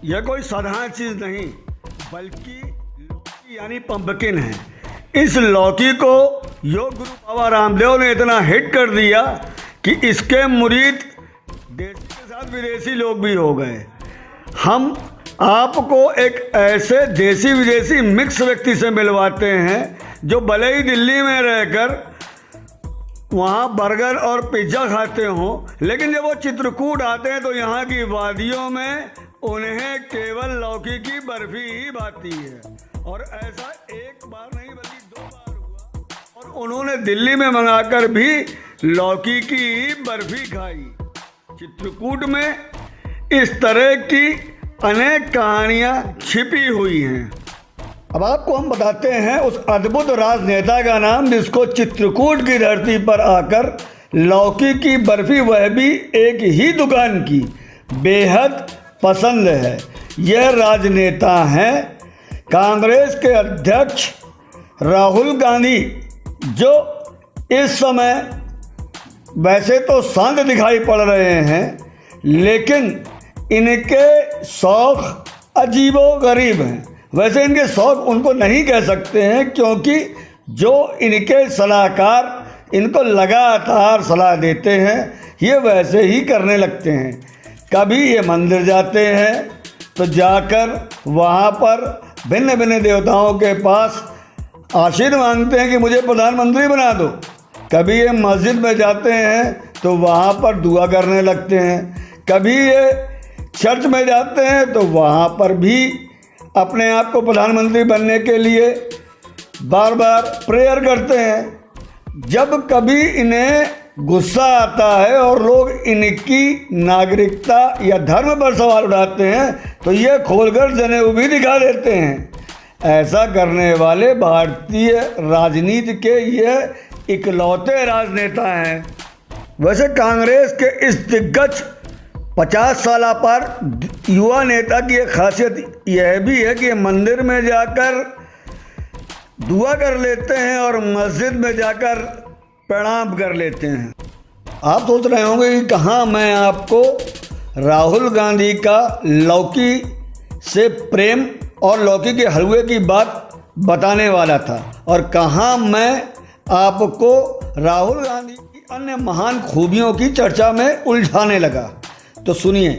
यह कोई साधारण चीज़ नहीं बल्कि लौकी यानी पंपकिन है। इस लौकी को योग गुरु बाबा रामदेव ने इतना हिट कर दिया कि इसके मुरीद देसी के साथ विदेशी लोग भी हो गए। हम आपको एक ऐसे देसी विदेशी मिक्स व्यक्ति से मिलवाते हैं जो भले ही दिल्ली में रहकर वहाँ बर्गर और पिज्ज़ा खाते हों, लेकिन जब वो चित्रकूट आते हैं तो यहाँ की वादियों में उन्हें केवल लौकी की बर्फी ही भाती है। और ऐसा एक बार नहीं बल्कि 2 बार हुआ और उन्होंने दिल्ली में मंगाकर भी लौकी की बर्फी खाई। चित्रकूट में इस तरह की अनेक कहानियाँ छिपी हुई हैं। अब आपको हम बताते हैं उस अद्भुत राजनेता का नाम जिसको चित्रकूट की धरती पर आकर लौकी की बर्फी, वह भी एक ही दुकान की, बेहद पसंद है। यह राजनेता हैं कांग्रेस के अध्यक्ष राहुल गांधी, जो इस समय वैसे तो शांत दिखाई पड़ रहे हैं, लेकिन इनके शौक अजीबोगरीब हैं। वैसे इनके शौक उनको नहीं कह सकते हैं, क्योंकि जो इनके सलाहकार इनको लगातार सलाह देते हैं ये वैसे ही करने लगते हैं। कभी ये मंदिर जाते हैं तो जाकर वहाँ पर भिन्न भिन्न देवताओं के पास आशीर्वाद मांगते हैं कि मुझे प्रधानमंत्री बना दो। कभी ये मस्जिद में जाते हैं तो वहाँ पर दुआ करने लगते हैं। कभी ये चर्च में जाते हैं तो वहाँ पर भी अपने आप को प्रधानमंत्री बनने के लिए बार बार प्रेयर करते हैं। जब कभी इन्हें गुस्सा आता है और लोग इनकी नागरिकता या धर्म पर सवाल उठाते हैं तो ये खोलकर जनेऊ भी दिखा देते हैं। ऐसा करने वाले भारतीय राजनीति के ये इकलौते राजनेता हैं। वैसे कांग्रेस के इस दिग्गज 50 साल पर युवा नेता की एक खासियत यह भी है कि मंदिर में जाकर दुआ कर लेते हैं और मस्जिद में जाकर प्रणाम कर लेते हैं। आप सोच रहे होंगे कि कहाँ मैं आपको राहुल गांधी का लौकी से प्रेम और लौकी के हलवे की बात बताने वाला था, और कहाँ मैं आपको राहुल गांधी की अन्य महान खूबियों की चर्चा में उलझाने लगा। तो सुनिए,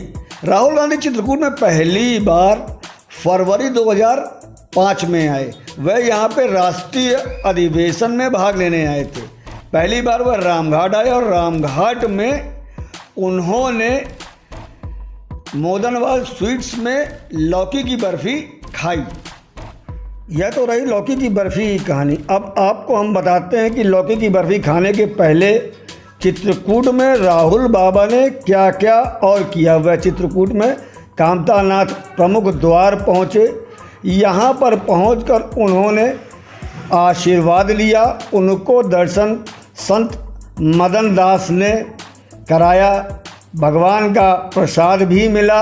राहुल गांधी चित्रकूट में पहली बार फरवरी 2005 में आए। वह यहाँ पे राष्ट्रीय अधिवेशन में भाग लेने आए थे। पहली बार वह रामघाट आए और रामघाट में उन्होंने मोदनवाल स्वीट्स में लौकी की बर्फ़ी खाई। यह तो रही लौकी की बर्फ़ी की कहानी। अब आपको हम बताते हैं कि लौकी की बर्फ़ी खाने के पहले चित्रकूट में राहुल बाबा ने क्या क्या और किया। वह चित्रकूट में कामतानाथ प्रमुख द्वार पहुँचे। यहाँ पर पहुंचकर उन्होंने आशीर्वाद लिया। उनको दर्शन संत मदन दास ने कराया। भगवान का प्रसाद भी मिला।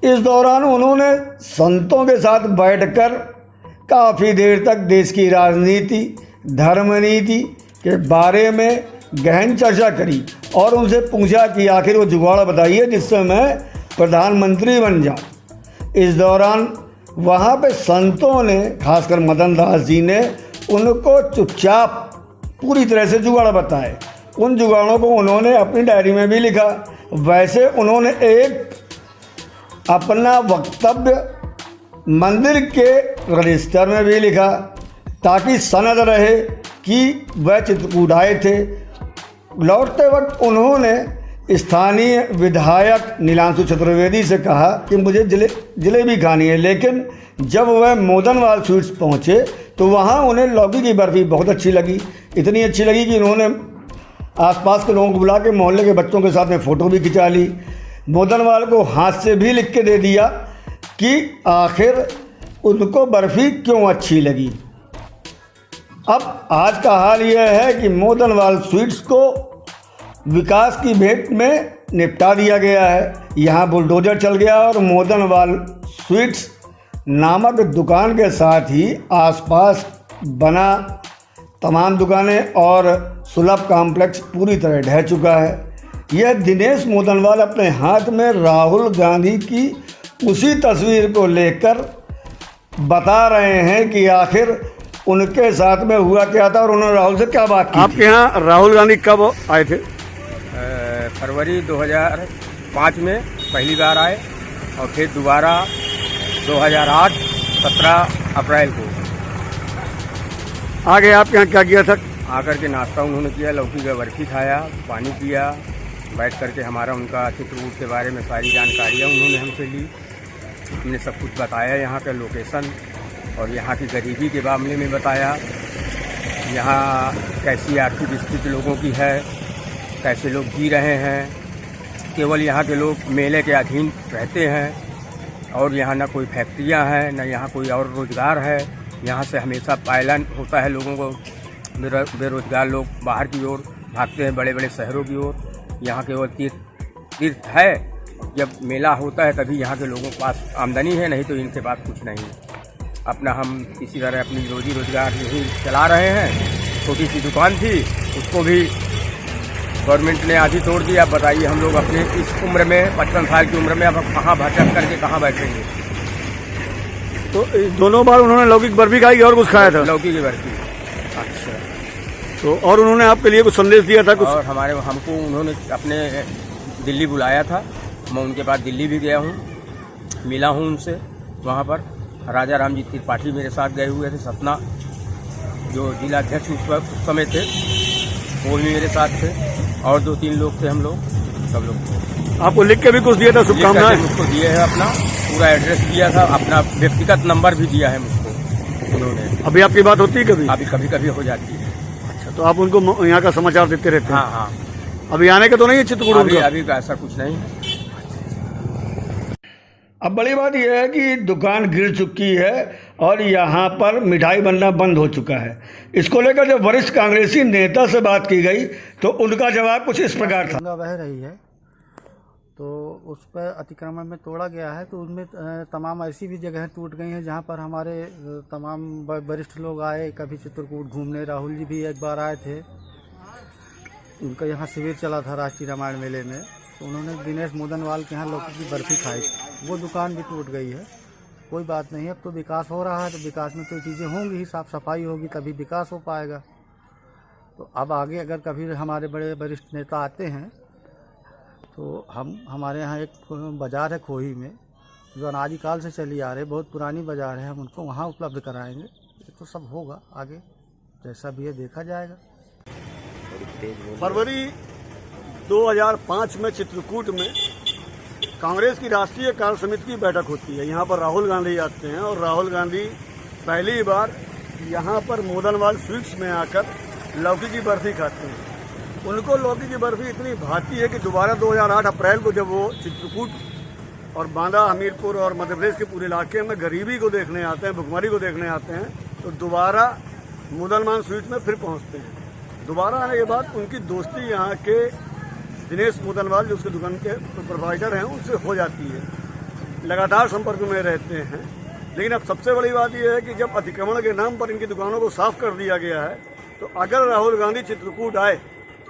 इस दौरान उन्होंने संतों के साथ बैठकर काफ़ी देर तक देश की राजनीति, धर्मनीति के बारे में गहन चर्चा करी और उनसे पूछा कि आखिर वो जुगाड़ बताइए जिससे मैं प्रधानमंत्री बन जाऊं। इस दौरान वहाँ पे संतों ने, खासकर मदन दास जी ने, उनको चुपचाप पूरी तरह से जुगाड़ बताए। उन जुगाड़ों को उन्होंने अपनी डायरी में भी लिखा। वैसे उन्होंने एक अपना वक्तव्य मंदिर के रजिस्टर में भी लिखा ताकि सनद रहे कि वह चित्रकूट आए थे। लौटते वक्त उन्होंने स्थानीय विधायक नीलांशु चतुर्वेदी से कहा कि मुझे जलेबी खानी है, लेकिन जब वह मोदनवाल स्वीट्स पहुँचे तो वहाँ उन्हें लौकी की बर्फ़ी बहुत अच्छी लगी। इतनी अच्छी लगी कि उन्होंने आसपास के लोगों को बुला के मोहल्ले के बच्चों के साथ में फ़ोटो भी खिंचा ली। मोदनवाल को हाथ से भी लिख के दे दिया कि आखिर उनको बर्फ़ी क्यों अच्छी लगी। अब आज का हाल यह है कि मोदनवाल स्वीट्स को विकास की भेंट में निपटा दिया गया है। यहाँ बुलडोजर चल गया और मोदनवाल स्वीट्स नामक दुकान के साथ ही आसपास बना तमाम दुकानें और सुलभ कॉम्प्लेक्स पूरी तरह ढह चुका है। यह दिनेश मोदनवाल अपने हाथ में राहुल गांधी की उसी तस्वीर को लेकर बता रहे हैं कि आखिर उनके साथ में हुआ क्या था और उन्होंने राहुल से क्या बात की। आपके यहाँ राहुल गांधी कब आए थे? फरवरी 2005 में पहली बार आए और फिर दोबारा 2008 17 अप्रैल को। आगे आपके यहाँ क्या किया था? आकर के नाश्ता उन्होंने किया, लौकी का बर्फी खाया, पानी पिया, बैठ करके हमारा उनका चित्रकूट के बारे में सारी जानकारियाँ उन्होंने हमसे ली। हमने सब कुछ बताया, यहाँ का लोकेशन और यहाँ की गरीबी के मामले में बताया, यहाँ कैसी आर्थिक स्थिति लोगों की है, कैसे लोग जी रहे हैं। केवल यहाँ के लोग मेले के अधीन रहते हैं और यहाँ ना कोई फैक्ट्रियाँ हैं, ना यहाँ कोई और रोज़गार है। यहाँ से हमेशा पायलन होता है, लोगों को बेरोज़गार लोग बाहर की ओर भागते हैं, बड़े बड़े शहरों की ओर। यहाँ केवल तीर्थ है, जब मेला होता है तभी यहाँ के लोगों के पास आमदनी है, नहीं तो इनके पास कुछ नहीं है। अपना हम इसी तरह अपनी रोजी रोज़गार यही चला रहे हैं। छोटी सी दुकान थी, उसको भी गवर्नमेंट ने आधी तोड़ दी। अब बताइए हम लोग अपने इस उम्र में 55 साल की उम्र में अब कहाँ भटक करके कहाँ बैठेंगे। तो दोनों बार उन्होंने लौकी की बर्फी खाई और कुछ खाया था? लौकी की बर्फी। अच्छा, तो और उन्होंने आपके लिए कुछ संदेश दिया था? कुछ और हमको उन्होंने अपने दिल्ली बुलाया था। मैं उनके पास दिल्ली भी गया हूँ, मिला हूँ उनसे। वहाँ पर राजा राम जी त्रिपाठी मेरे साथ गए हुए थे, सतना जो जिला अध्यक्ष उस समय थे, वो भी मेरे साथ थे और 2-3 लोग थे, हम लोग सब लोग। आपको लिख के भी कुछ दिया था? शुभकामनाएं मुझको दिए है, अपना पूरा एड्रेस दिया था, अपना व्यक्तिगत नंबर भी दिया है मुझको उन्होंने। अभी आपकी बात होती है कभी? अभी कभी कभी हो जाती है। अच्छा, तो आप उनको यहाँ का समाचार देते रहते हैं? हाँ हाँ। अभी आने का तो नहीं है चित्रकूट? अभी का ऐसा कुछ नहीं। अब बड़ी बात यह है कि दुकान गिर चुकी है और यहाँ पर मिठाई बनना बंद हो चुका है। इसको लेकर जब वरिष्ठ कांग्रेसी नेता से बात की गई तो उनका जवाब कुछ इस प्रकार था। गंगा बह रही है तो उस पर अतिक्रमण में तोड़ा गया है, तो उनमें तमाम ऐसी भी जगहें टूट गई हैं जहाँ पर हमारे तमाम वरिष्ठ लोग आए, कभी चित्रकूट घूमने। राहुल जी भी एक बार आए थे, उनका यहाँ शिविर चला था राष्ट्रीय रामायण मेले में, तो उन्होंने दिनेश मोदनवाल के यहाँ लौकी की बर्फी खाई। वो दुकान भी टूट गई है, कोई बात नहीं। अब तो विकास हो रहा है, तो विकास में तो चीज़ें होंगी ही, साफ सफाई होगी तभी विकास हो पाएगा। तो अब आगे अगर कभी हमारे बड़े वरिष्ठ नेता आते हैं तो हमारे यहाँ एक बाज़ार है खोही में, जो अनादिकाल से चली आ रही है, बहुत पुरानी बाज़ार है, हम उनको वहाँ उपलब्ध कराएंगे। ये तो सब होगा आगे, जैसा भी है देखा जाएगा। फरवरी 2005 में चित्रकूट में कांग्रेस की राष्ट्रीय कार्य समिति की बैठक होती है। यहाँ पर राहुल गांधी आते हैं और राहुल गांधी पहली बार यहाँ पर मोदनवाल स्वीट्स में आकर लौकी की बर्फी खाते हैं। उनको लौकी की बर्फी इतनी भाती है कि दोबारा 2008 अप्रैल को जब वो चित्रकूट और बांदा, हमीरपुर और मध्य प्रदेश के पूरे इलाके में गरीबी को देखने आते हैं, भुखमरी को देखने आते हैं, तो दोबारा मोदनवाल स्वीट्स में फिर पहुँचते हैं। दोबारा आने के बाद उनकी दोस्ती यहाँ के दिनेश मोदनवाल जो उसके दुकान के प्रोप्राइटर हैं उनसे हो जाती है, लगातार संपर्क में रहते हैं। लेकिन अब सबसे बड़ी बात यह है कि जब अतिक्रमण के नाम पर इनकी दुकानों को साफ कर दिया गया है, तो अगर राहुल गांधी चित्रकूट आए,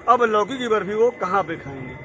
अब लौकी की बर्फी वो कहाँ पे खाएंगे?